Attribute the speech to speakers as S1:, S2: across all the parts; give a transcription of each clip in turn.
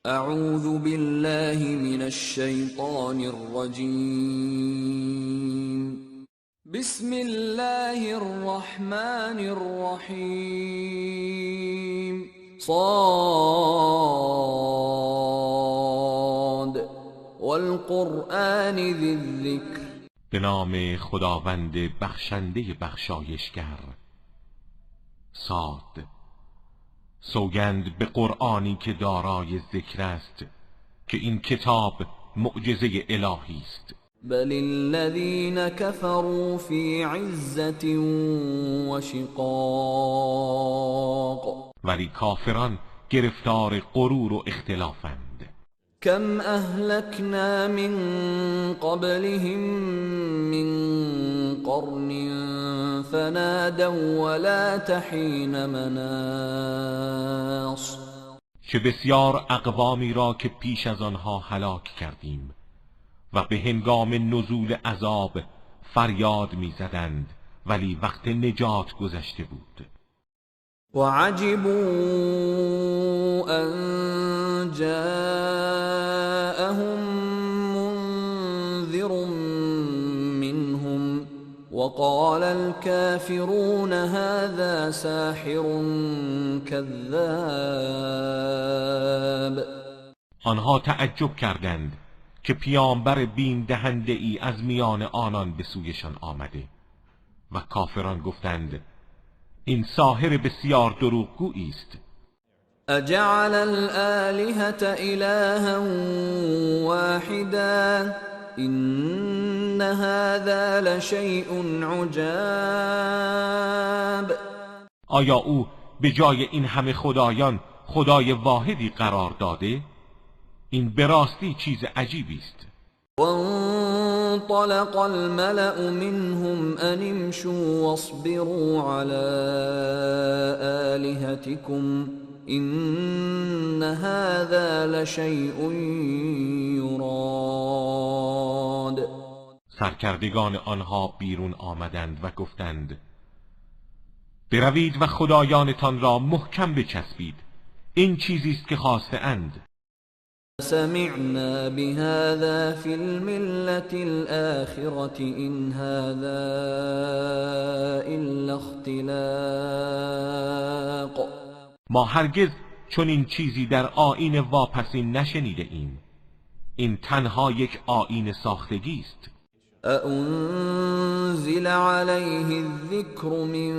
S1: اعوذ بالله من الشیطان الرجیم. بسم الله الرحمن الرحیم. صاد والقرآن ذی الذکر.
S2: به نام خداوند بخشنده بخشایشگر. صاد. سوگند به قرآنی که دارای ذکر است که این کتاب معجزه الهی است.
S1: بل الذین کفروا فی عزة و شقاق.
S2: ولی کافران گرفتار غرور و اختلافند.
S1: کم اهلکنا من قبلهم من قرن فنادوا ولا تحین مناص.
S2: چه بسیار اقوامی را که پیش از آنها هلاک کردیم و به هنگام نزول عذاب فریاد می‌زدند ولی وقت نجات گذشته بود.
S1: وعجبوا ان جاءهم منذر منهم وقال الكافرون هذا ساحر كذاب.
S2: آنها تعجب کردند که پیامبر بیم دهنده ای از میان آنان به سویشان آمده و کافران گفتند این ساحر بسیار دروغگویی است.
S1: اجعل الآلهة الها واحدا ان هذا لشیء عجاب.
S2: آیا او به جای این همه خدایان خدای واحدی قرار داده؟ این به راستی چیز عجیبی است.
S1: وانطلق الملأ منهم ان امشوا واصبروا على آلهتكم ان هذا لشیء یراد.
S2: سرکردگان آنها بیرون آمدند و گفتند بروید و خدایانتان را محکم بچسبید، این چیزی است که خواسته اند.
S1: سمعنا بهذا في الملة الآخرة إن هذا إلا اختلاق.
S2: ما هرگز چون این چیزی در آیین واپسین نشنیده ایم، این تنها یک آیین ساختگی است.
S1: أأنزل عليه الذكر من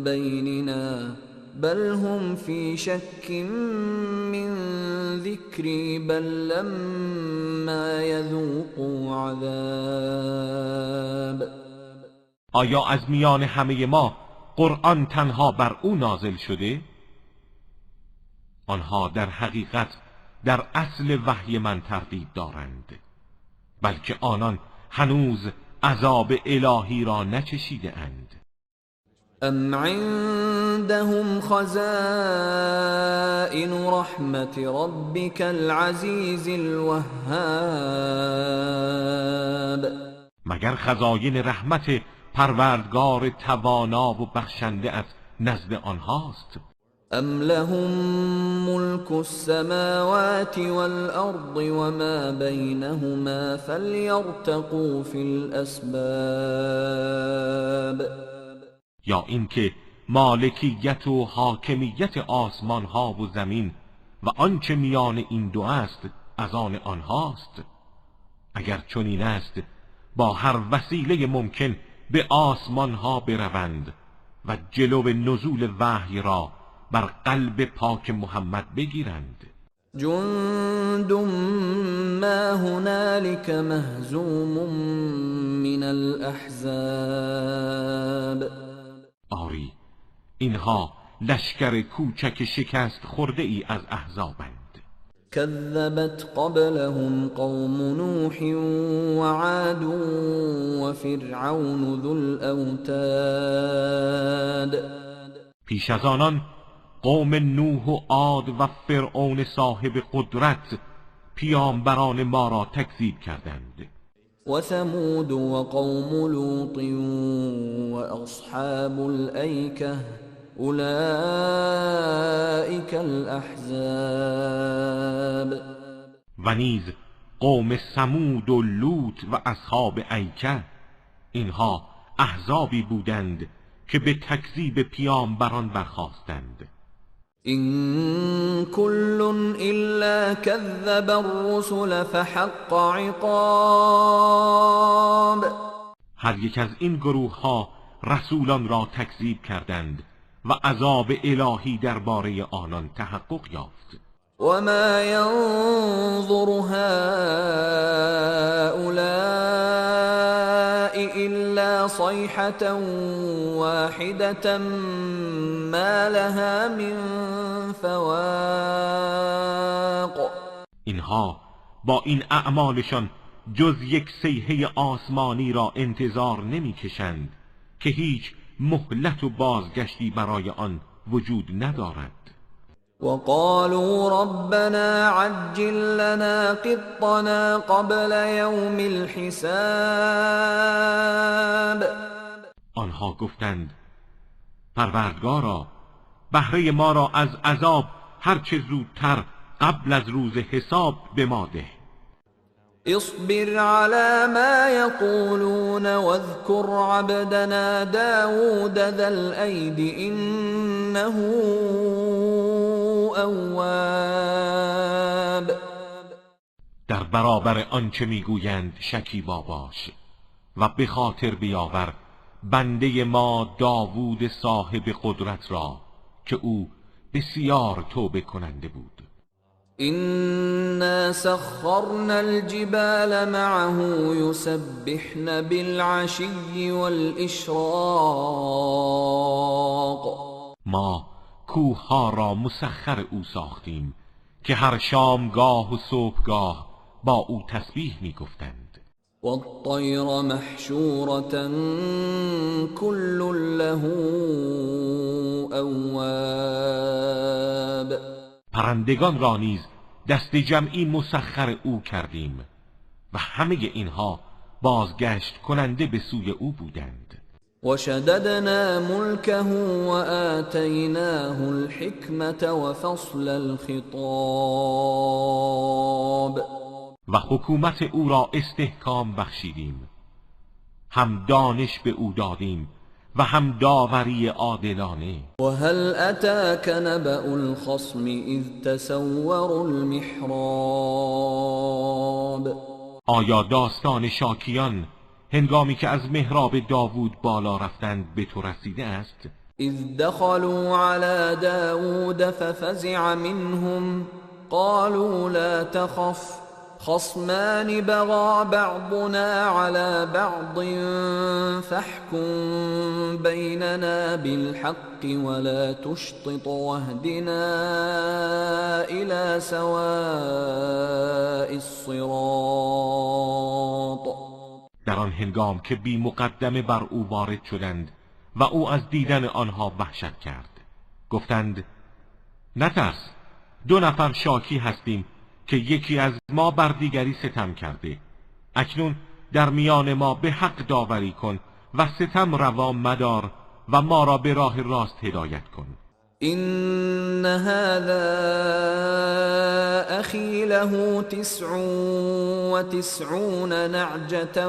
S1: بيننا بل هم في شك من ذكري بل لما يذوقوا عذاب.
S2: آیا از میان همه ما قرآن تنها بر او نازل شده؟ آنها در حقیقت در اصل وحی من تردید دارند، بلکه آنان هنوز عذاب الهی را نچشیده اند.
S1: ام عندهم خزائن رحمت ربك العزیز الوهاب.
S2: مگر خزاین رحمت پروردگار توانا و بخشنده از نزد آنهاست؟
S1: ام لهم ملك السماوات والأرض وما بينهما فليرتقوا في الأسباب.
S2: یا اینکه مالکیت و حاکمیت آسمان ها و زمین و آنچه میان این دو است از آن آنهاست. اگر چنین است با هر وسیله ممکن به آسمان ها بروند و جلو نزول وحی را بر قلب پاک محمد بگیرند.
S1: جند ما هنالك مهزوم من الاحزاب.
S2: آری اینها لشکر کوچک شکست خورده ای از احزابند.
S1: كذبت قبلهم قوم نوح وعاد وفرعون ذو الاوتاد.
S2: پیش از آنان قوم نوح و عاد و فرعون صاحب قدرت پیامبران ما را تکذیب کردند.
S1: و ثمود و قوم لوط و اصحاب الایکه اولئک الاحزاب.
S2: و نیز قوم ثمود و لوط و اصحاب ایکه، اینها احزابی بودند که به تکذیب پیامبران برخاستند.
S1: إن كل إلا كذب الرسل فحق عقاب.
S2: هر یک از این گروه ها رسولان را تکذیب کردند و عذاب الهی درباره آنان تحقق یافت.
S1: وما ينظر هؤلاء إلا صيحة واحدة ما لها من فواق.
S2: اینها با این اعمالشان جز یک صیحه آسمانی را انتظار نمی‌کشند که هیچ مهلت و بازگشتی برای آن وجود ندارد.
S1: وقالوا ربنا عجل لنا قطنا قبل يوم الحساب.
S2: آنها گفتند پروردگارا بهره ما را از عذاب هرچه زودتر قبل از روز حساب به ما ده.
S1: اصبر على ما يقولون واذكر عبدنا داود ذا الأيد إنه اواب.
S2: در برابر آنچه میگویند شکیبا باش و به خاطر بیاور بنده ما داوود صاحب قدرت را که او بسیار توبه کننده بود.
S1: إنا سخرنا الجبال معه يسبحن بالعشي والإشراق.
S2: ما کوه ها را مسخر او ساختیم که هر شامگاه و صبحگاه با او تسبیح می گفتند.
S1: والطير محشورة كل له اواب.
S2: پرندگان را نیز دست جمعی مسخر او کردیم و همه اینها بازگشت کننده به سوی او بودند.
S1: وشددنا ملكه وآتيناه الحكمة وفصل الخطاب.
S2: و حکومت او را استحکام بخشیدیم، هم دانش به او دادیم و هم داوری عادلانه.
S1: وهل أتاك نبأ الخصم إذ تسوروا المحراب.
S2: آیا داستان شاکیان هنگامی که از محراب داوود بالا رفتند به تو رسیده است؟
S1: إذ دخلوا على داود ففزع منهم قالوا لا تخف خصمان بغى بعضنا على بعض فاحكم بيننا بالحق ولا تشطط واهدنا إلى سواء الصراط.
S2: در آن هنگام که بی مقدمه بر او وارد شدند و او از دیدن آنها وحشت کرد، گفتند نترس، 2 نفر شاکی هستیم که یکی از ما بر دیگری ستم کرده. اکنون در میان ما به حق داوری کن و ستم روا مدار و ما را به راه راست هدایت کن.
S1: إن هذا أخي له 99 نعجة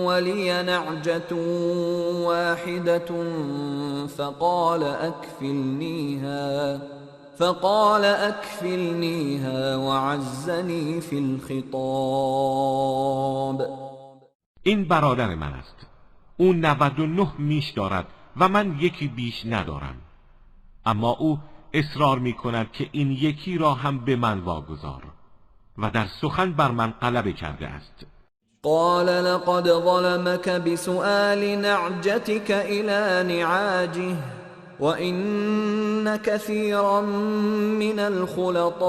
S1: ولي نعجة واحدة فقال أكفلنيها وعزني في الخطاب.
S2: این برادر من است، او 99 میش دارد و من یکی بیش ندارم، اما او اصرار می کند که این یکی را هم به من واگذار و در سخن بر من غلبه کرده است.
S1: قال لقد ظلمك بسؤال نعجتك إلى نعاجه وإن كثيرا من الخلطاء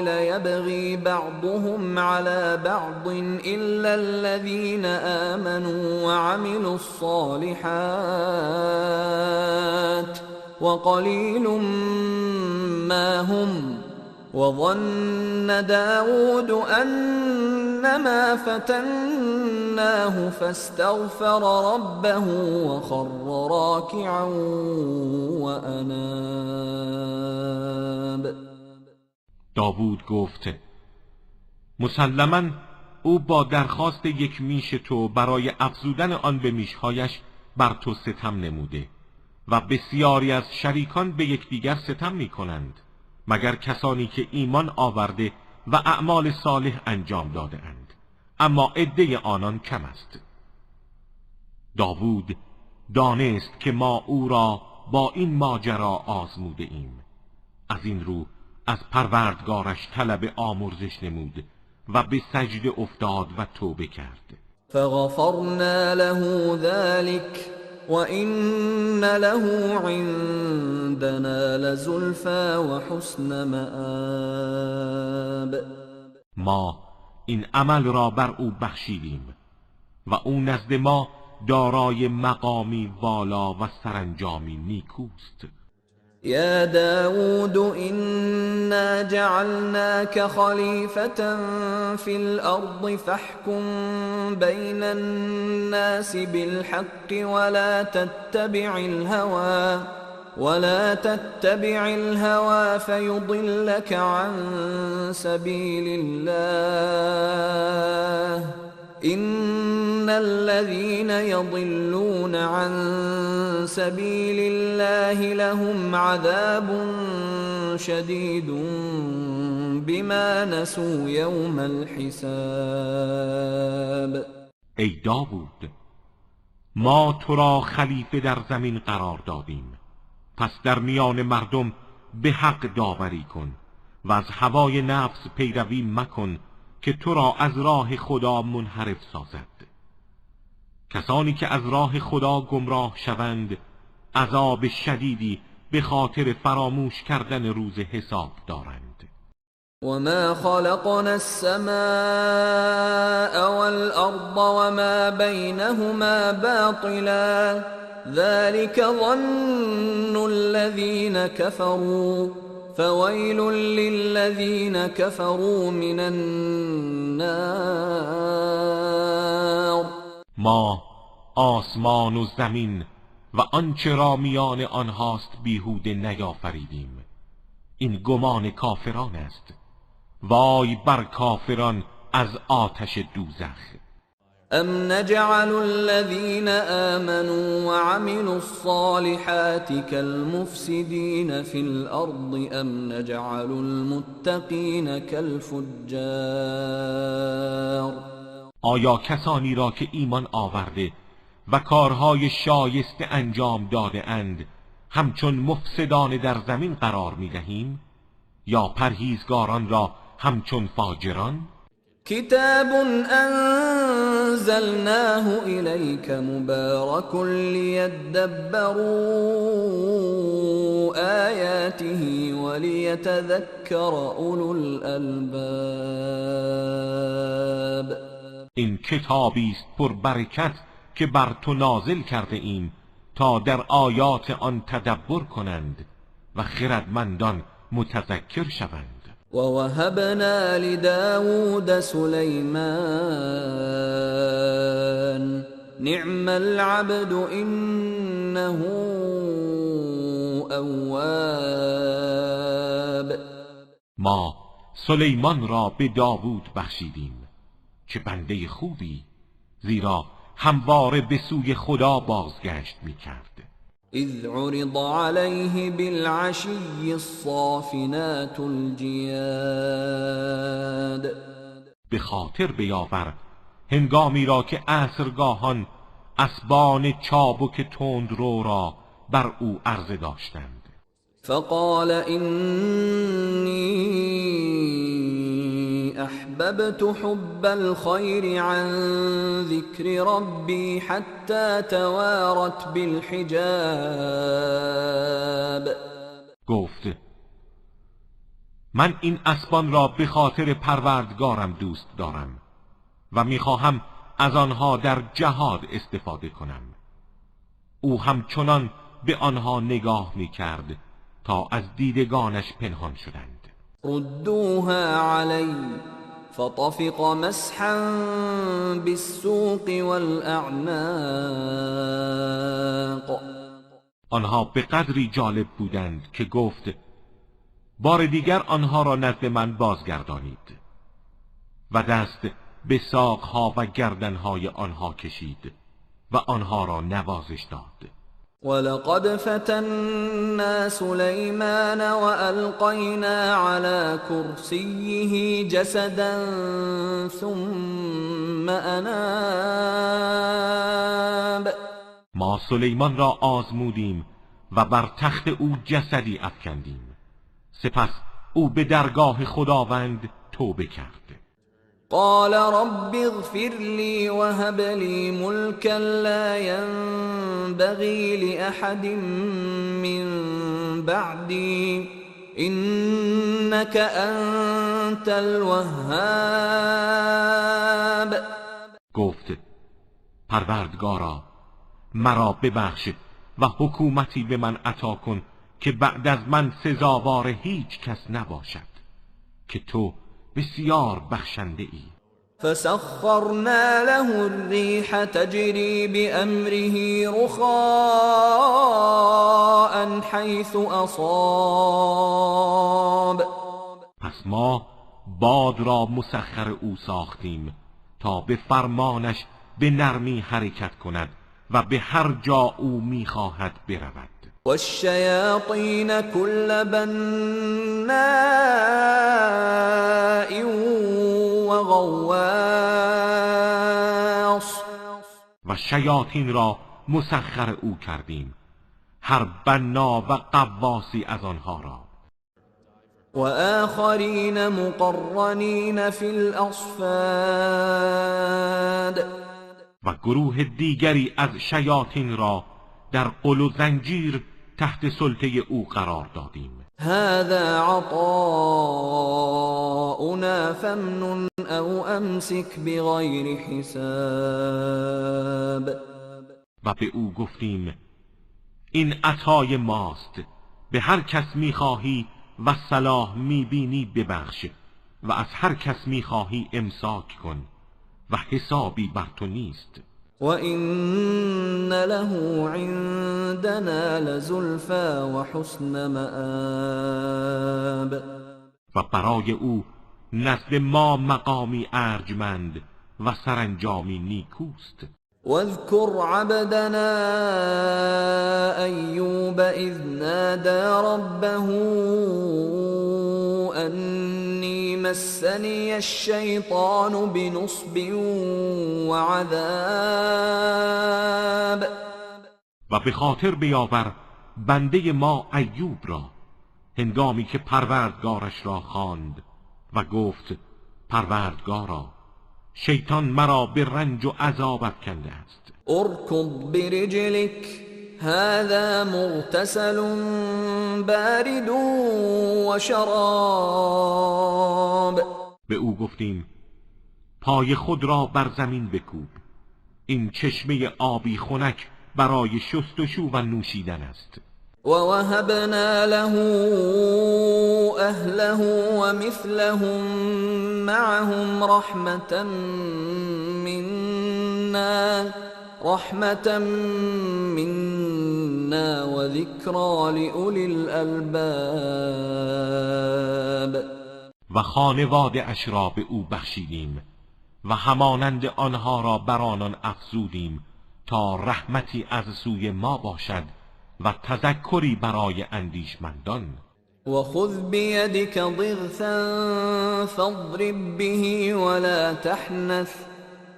S1: ليبغي بعضهم على بعض إلا الذين آمنوا وعملوا الصالحات وقليل ما هم. وظن داود أنما فتناه فاستغفر ربه وخر راكعا وأناب.
S2: داوود گفت مسلماً او با درخواست یک میش تو برای افزودن آن به میشهایش بر تو ستم نموده و بسیاری از شریکان به یکدیگر ستم میکنند مگر کسانی که ایمان آورده و اعمال صالح انجام داده اند، اما عده آنان کم است. داوود دانست که ما او را با این ماجرا آزموده ایم، از این رو از پروردگارش طلب آمرزش نمود و به سجده افتاد و توبه کرد.
S1: فغفرنا له ذلك وإن له عندنا لزلفى وحسن مآب.
S2: ما این عمل را بر او بخشیدیم و او نزد ما دارای مقامی والا و سرانجامی نیکوست.
S1: يا داود إنا جعلناك خليفة في الأرض فاحكم بين الناس بالحق ولا تتبع الهوى فيضلك عن سبيل الله إن الذين يضلون عن سبيل الله لهم عذاب شديد بما نسوا يوم الحساب.
S2: ای داوود، ما تو را خلیفه در زمین قرار دادیم، پس در میان مردم به حق داوری کن و از هوای نفس پیروی مکن که تو را از راه خدا منحرف سازد. کسانی که از راه خدا گمراه شوند عذاب شدیدی به خاطر فراموش کردن روز حساب دارند.
S1: وما خلقنا السماء والأرض وما بينهما باطلا ذلك ظن الذين كفروا فويل للذين كفروا من النار.
S2: ما آسمان و زمین و آنچه را میان آنهاست بیهوده نیافریدیم، این گمان کافران است. وای بر کافران از آتش دوزخ.
S1: ام نجعل الذين آمنوا وعملوا الصالحات كالمفسدين في الأرض ام نجعل المتقين كالفجار.
S2: آیا کسانی را که ایمان آورده و کارهای شایسته انجام داده اند همچون مفسدان در زمین قرار می دهیم یا پرهیزگاران را همچون فاجران؟
S1: كتاب أنزلناه إليك مبارك ليدبروا آياته وليتذكر أولو الألباب.
S2: این کتابی است پر برکت که بر تو نازل کرده ایم تا در آیات آن تدبر کنند و خردمندان متذکر شوند.
S1: ووهبنا لداود سليمان نعم العبد إنه أواب.
S2: ما سلیمان را به داوود بخشیدیم که بنده خوبی، زیرا همواره به سوی خدا بازگشت می‌کرد.
S1: اذ عرض عليه بالعشي الصافنات الجياد.
S2: به خاطر بیاور هنگامی را که عصرگاهان اسبان چابک تندرو را بر او عرضه داشتند.
S1: فقال إني أحببت حب الخير عن ذكر ربي حتى توارت بالحجاب.
S2: گفت من این اسبان را به خاطر پروردگارم دوست دارم و میخواهم از آنها در جهاد استفاده کنم. او همچنان به آنها نگاه میکرد تا از دیدگانش پنهان شدند.
S1: ردوها علی فطفق مسحا بالسوق والاعناق.
S2: آنها به قدری جالب بودند که گفت بار دیگر آنها را نزد من بازگردانید و دست به ساقها و گردنهای آنها کشید و آنها را نوازش داد.
S1: ولقد فتنا سليمان وألقينا على كرسيه جسدا ثم أناب.
S2: ما سلیمان را آزمودیم و بر تخت او جسدی افکندیم، سپس او به درگاه خداوند توبه کرد.
S1: قال رب اغفر لي وهب لي ملكا لا ينبغي لأحد من بعدي إنك أنت الوهاب.
S2: گفت پروردگارا مرا ببخش و حکومتی به من عطا کن که بعد از من سزاوار هیچ کس نباشد که تو بسیار بخشنده ای.
S1: فسخرنا له الريح تجري بأمره رخاء حيث أصاب.
S2: پس ما باد را مسخر او ساختیم تا به فرمانش به نرمی حرکت کند و به هر جا او میخواهد برود.
S1: والشياطين كل بناء وغواص.
S2: و شیاطین را مسخر او کردیم، هر بنا و غواصی از آنها را.
S1: وآخرين مقرنين في الأصفاد.
S2: و گروه دیگری از شیاطین را در قل و زنجیر تحت سلطه او قرار دادیم.
S1: هذا عطاؤنا فامنن او امسك بغیر حساب.
S2: و به او گفتیم این عطای ماست، به هر کس میخواهی و صلاح میبینی ببخش و از هر کس میخواهی امساک کن و حسابی بر تو نیست.
S1: وَإِنَّ لَهُ عِندَنَا لَزُلْفَى وَحُسْنَ مَآبٍ.
S2: و برای او نزد ما مقامی ارجمند و سرانجامی نیکوست.
S1: واذكر عبدنا أيوب إذ نادى ربه أني مسني الشيطان بنصب وعذاب.
S2: و به خاطر بیاور بنده ما ایوب را هنگامی که پروردگارش را خواند و گفت پروردگارا شیطان مرا به رنج و عذاب افکنده است.
S1: اركض برجلك هذا مغتسل بارد وشراب.
S2: به او گفتیم پای خود را بر زمین بکوب، این چشمه آبی خنک برای شستشو و نوشیدن است.
S1: ووهبنا له أهله ومثلهم معهم رحمة منا وذكرى لأولي الألباب.
S2: و خانواده اش را به او بخشیدیم و همانند آنها را بر آنان افزودیم تا رحمتی از سوی ما باشد و تذکری برای اندیشمندان.
S1: وخذ بيدك ضغثا فاضرب به ولا تحنث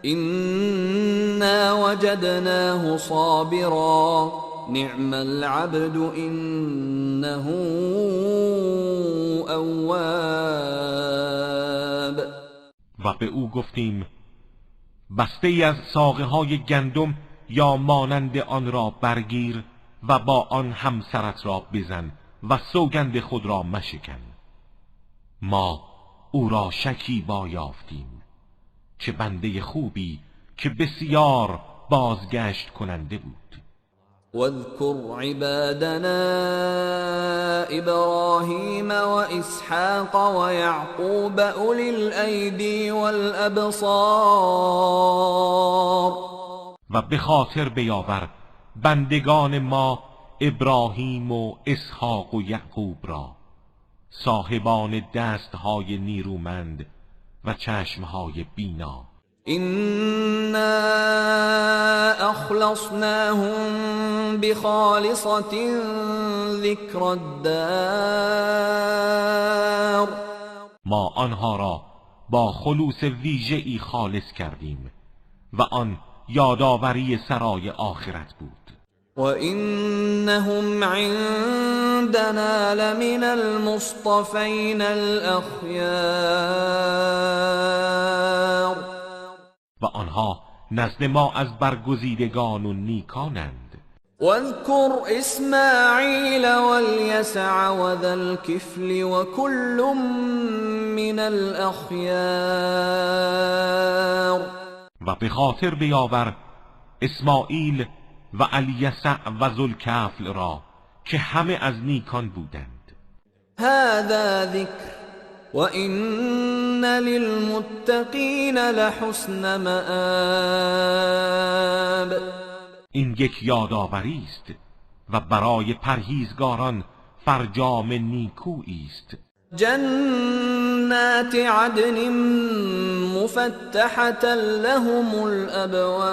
S1: إنا وجدناه صابرا نعم العبد إنه أواب.
S2: و به او گفتیم بسته ای از ساقه های گندم یا مانند آن را برگیر و با آن همسرت را بزن و سوگند خود را مشکن. ما او را شکیبا یافتیم، چه بنده خوبی که بسیار بازگشت کننده بود.
S1: واذكر عبادنا إبراهيم وإسحاق ويعقوب أولي الأيدي والأبصار.
S2: و به خاطر بیاور بندگان ما ابراهیم و اسحاق و یعقوب را صاحبان دستهای نیرومند و چشمهای بینا.
S1: إنا أخلصناهم بخالصة ذكر الدار.
S2: ما آنها را با خلوص ویژه‌ای خالص کردیم و آن یادآوری سرای آخرت بود.
S1: وإنهم عندنا لمن المصطفین الأخیار.
S2: و آنها نزد ما از برگزیدگان و نیکانند.
S1: واذكر اسماعیل واليسع وذا الكفل وكل من الأخیار.
S2: و به خاطر بیاور اسماعیل و الیسع و ذوالکفل را که همه از نیکان بودند.
S1: هذا ذکر وإن للمتقین لحسن مآب.
S2: این یک یادآوری است و برای پرهیزگاران فرجام نیکویی است.
S1: جنات عدن مفتحة لهم الابواب.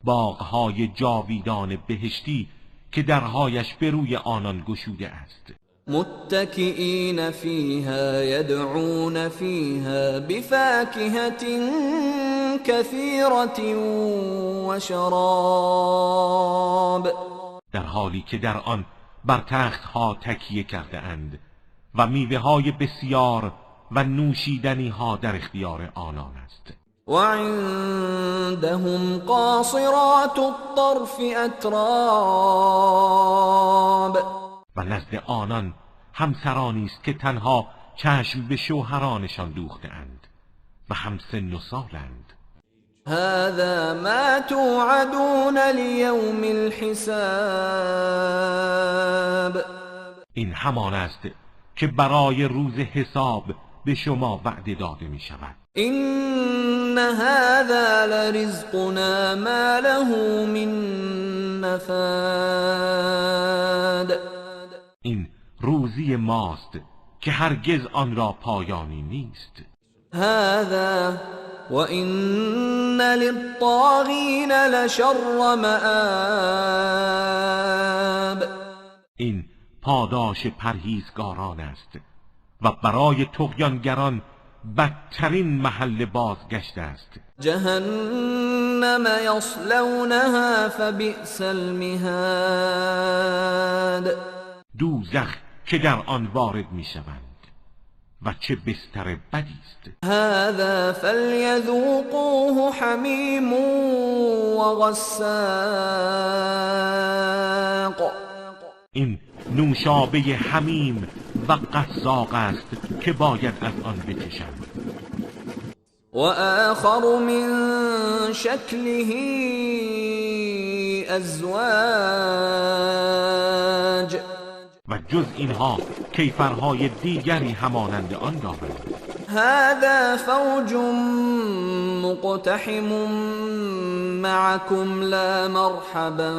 S2: باغهای جاویدان بهشتی که درهایش به روی آنان گشوده است.
S1: متكئین فیها یدعون فیها بفاکهة کثیرة و شراب.
S2: در حالی که در آن بر تختها تکیه کرده اند و میوه های بسیار و نوشیدنی ها در اختیار آنان است.
S1: و عندهم قاصرات الطرف اتراب.
S2: و نزد آنان همسرانی است که تنها چشم به شوهرانشان دوخته اند و هم سن و سالند.
S1: هذا ما توعدون لیوم الحساب.
S2: این همان است که برای روز حساب به شما وعده داده می شود.
S1: این هذا لرزقنا ما له من نفاد.
S2: این روزی ماست که هرگز آن را پایانی نیست.
S1: هذا وَإِنَّ لِلطَّاغِينَ لَشَرَّ مآب.
S2: این پاداش پرهیزگاران است و برای طغیانگران بدترین محل بازگشت است.
S1: جهنم یصلونها فبئس المهاد.
S2: دوزخ که در آن وارد می شوند و چه بستر بدی است.
S1: هذا فلیذوقوه حمیم و غساق.
S2: این نوشابه حمیم و غساق است که باید از آن بچشند.
S1: و آخر من شکله ازواج.
S2: و جز اینها کیفرهای دیگری همانند آن دارند.
S1: هذا فوج مقتحم معكم لا مرحبا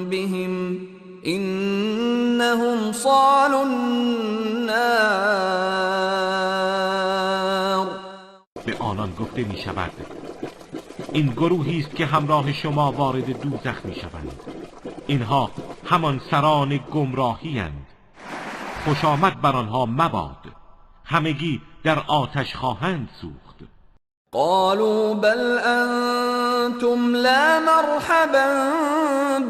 S1: بهم انهم صالوا النار.
S2: به آنان گفته می شود این گروهی است که همراه شما وارد دوزخ می شوند. اینها همان سران گمراهی اند. خوش آمد بر آنها مباد، همگی در آتش خواهند سوخت.
S1: قالوا بل انتم لا مرحبا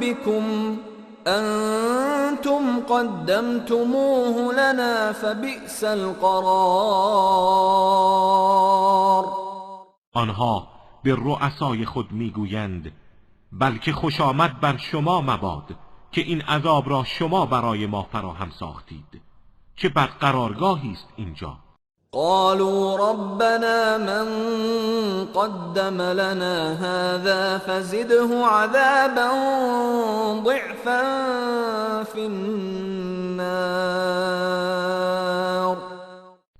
S1: بكم انتم قدمتموه لنا فبئس القرار.
S2: آنها به رؤسای خود میگویند بلکه خوش آمد بر شما مباد که این عذاب را شما برای ما فراهم ساختید. چه بد قرارگاهی است اینجا.
S1: قالوا ربنا من قدم لنا هذا فزده عذابا ضعفا في النار.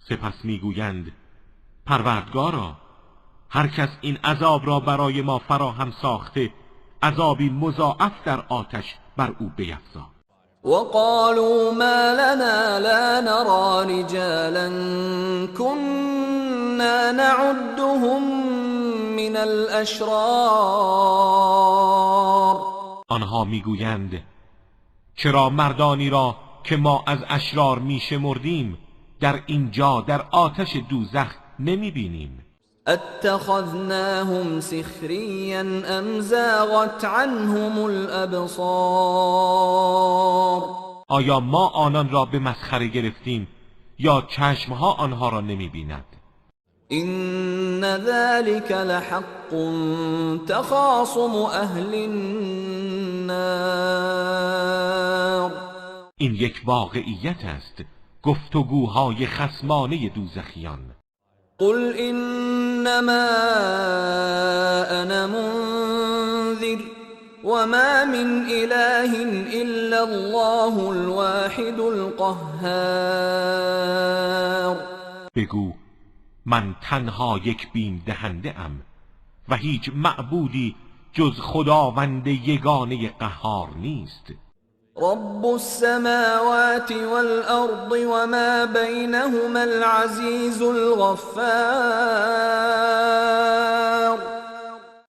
S2: سپس میگویند پروردگارا هر کس این عذاب را برای ما فراهم ساخته عذابی مضاعف در آتش بر او بیفزا.
S1: وقالوا ما لنا لا نرى رجالا كنا نعدهم من الاشرار.
S2: آنها میگویند چرا مردانی را که ما از اشرار میشمردیم در اینجا در آتش دوزخ نمیبینیم.
S1: اتخذناهم سخریا ام زاغت عنهم الابصار.
S2: آیا ما آنان را به مسخره گرفتیم یا چشمها آنها را نمیبیند؟
S1: این ذلك لحق تخاصم اهل النار.
S2: این یک واقعیت است، گفتگوهای خصمانه دوزخیان.
S1: قل انما انا منذر وما من اله الا الله الواحد القهار.
S2: بگو من تنها یک بیم دهنده ام و هیچ معبودی جز خداوند یگانه قهار نیست.
S1: رب السماوات والأرض وما بينهما العزيز الغفار.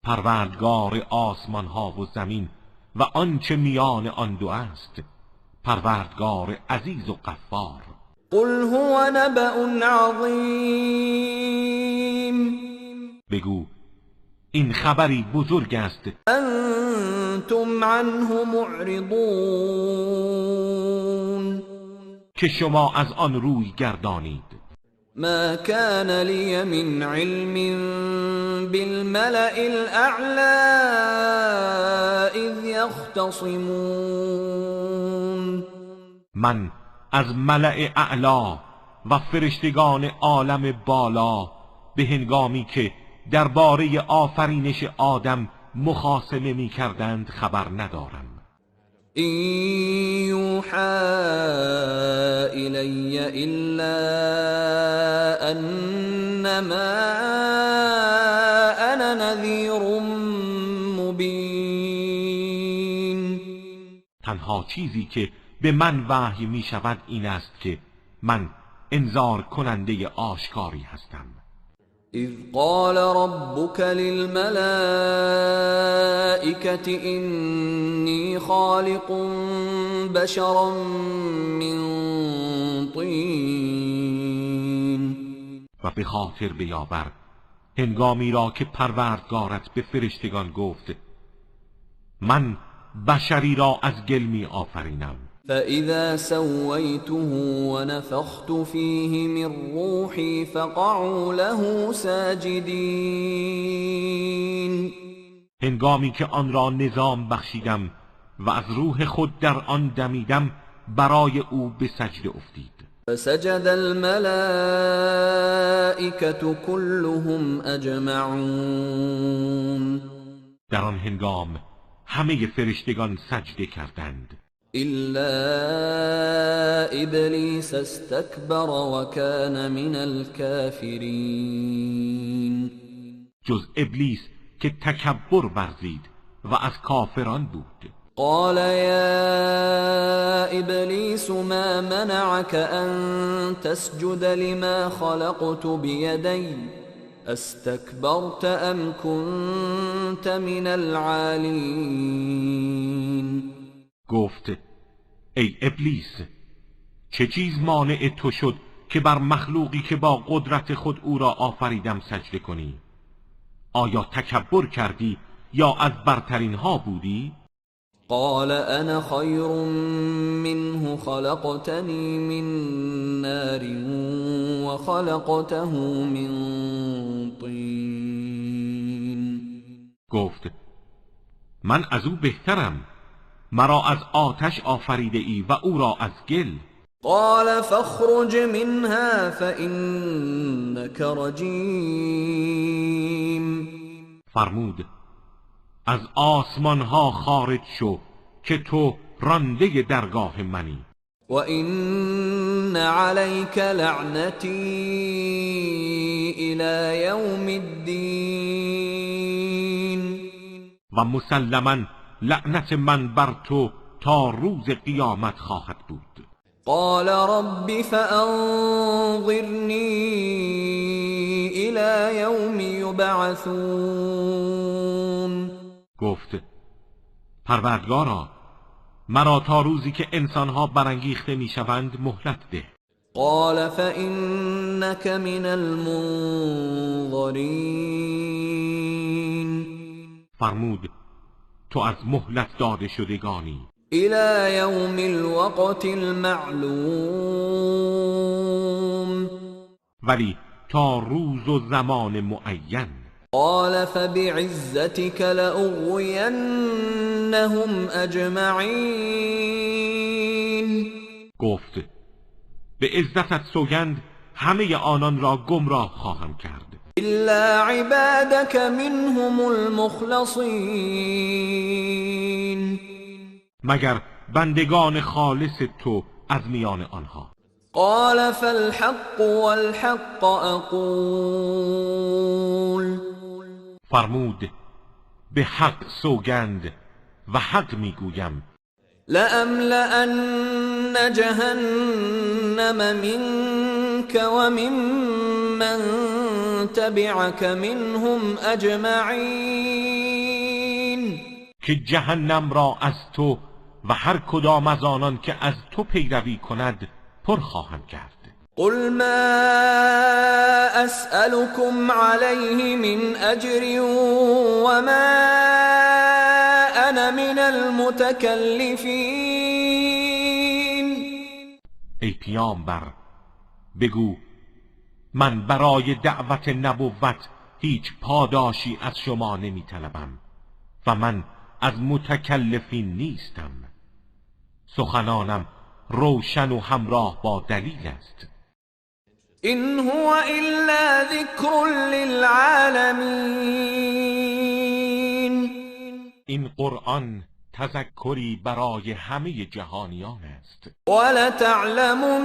S2: پروردگار آسمان ها و زمین و آنچه میان آن دو است، پروردگار عزیز و غفار.
S1: قل هو نبأ عظیم.
S2: بگو این خبری بزرگ است،
S1: انتم عنه معرضون،
S2: که شما از آن روی گردانید.
S1: ما كان لي من علم بالملأ الأعلى اذ يختصمون.
S2: من از ملأ اعلا و فرشتگان عالم بالا به هنگامی که درباره آفرینش آدم مخاصمه می کردند خبر ندارم.
S1: این یوحى الی الا انما انا نذیر مبین.
S2: تنها چیزی که به من وحی می شود این است که من انذار کننده آشکاری هستم.
S1: اذ قال ربك للملائكة إني خالق بشرا من طين.
S2: و به خاطر بیاور هنگامی را که پروردگارت به فرشتگان گفت من بشری را از گل می آفرینم.
S1: فإذا سويته ونفخت فيه من روحي فقعوا له ساجدين.
S2: هنگامی که آن را نظام بخشیدم و از روح خود در آن دمیدم برای او به سجده افتید.
S1: فسجد الملائكة كلهم اجمعون.
S2: در آن هنگام همه فرشتگان سجده کردند
S1: إلا إبليس استكبر وكان من الكافرين.
S2: جز ابلیس که تکبر ورزید و از کافران بود.
S1: قال يا إبليس ما منعك أن تسجد لما خلقت بيدي استكبرت أم كنت من العالين.
S2: گفت ای ابلیس چه چیز مانع تو شد که بر مخلوقی که با قدرت خود او را آفریدم سجده کنی؟ آیا تکبر کردی یا از برترین ها بودی؟
S1: قال انا خیر منه خلقتنی من نار وخلقته من طین.
S2: گفت من از او بهترم، مرا از آتش آفریده ای و او را از گل.
S1: قال فاخرج منها فإنك رجیم.
S2: فرمود از آسمان ها خارج شو که تو رانده درگاه منی.
S1: و این علیک لعنتی الى یوم الدین.
S2: و مسلما لعنت من بر تو تا روز قیامت خواهد بود.
S1: قال رب فأنظرني إلى يوم يبعثون.
S2: گفت پروردگارا مرا تا روزی که انسانها برانگیخته میشوند مهلت ده.
S1: قال فإنك من المنظرين.
S2: فرمود تو از مهلت داده شدگانی.
S1: إلى يوم الوقت المعلوم.
S2: ولی تا روز و زمان معین.
S1: قال فبعزتك لأغوینهم اجمعین.
S2: گفت به عزتت سوگند همه آنان را گمراه خواهم کرد
S1: الا عبادك منهم المخلصین.
S2: مگر بندگان خالص تو از میان آنها.
S1: قال فالحق والحق اقول.
S2: فرمود به حق سوگند و حق میگویم
S1: لأملأن جهنم منك وممن تبعك منهم اجمعین.
S2: که جهنم را از تو و هر کدام از آنان که از تو پیروی کند پر خواهم کرد.
S1: قل ما اسألكم عليه من اجر وما انا من المتكلفين.
S2: ای پیامبر بگو من برای دعوت نبوت هیچ پاداشی از شما نمی طلبم و من از متکلفین نیستم. سخنانم روشن و همراه با دلیل است.
S1: این هو الا ذکر للعالمین.
S2: این قرآن تذکری برای همه جهانیان است.
S1: ولتعلمن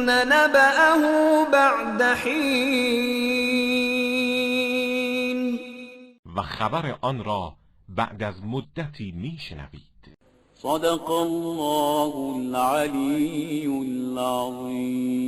S1: نبأه بعد حین.
S2: و خبر آن را بعد از مدتی میشنوید.
S1: صدق الله العلی العظیم.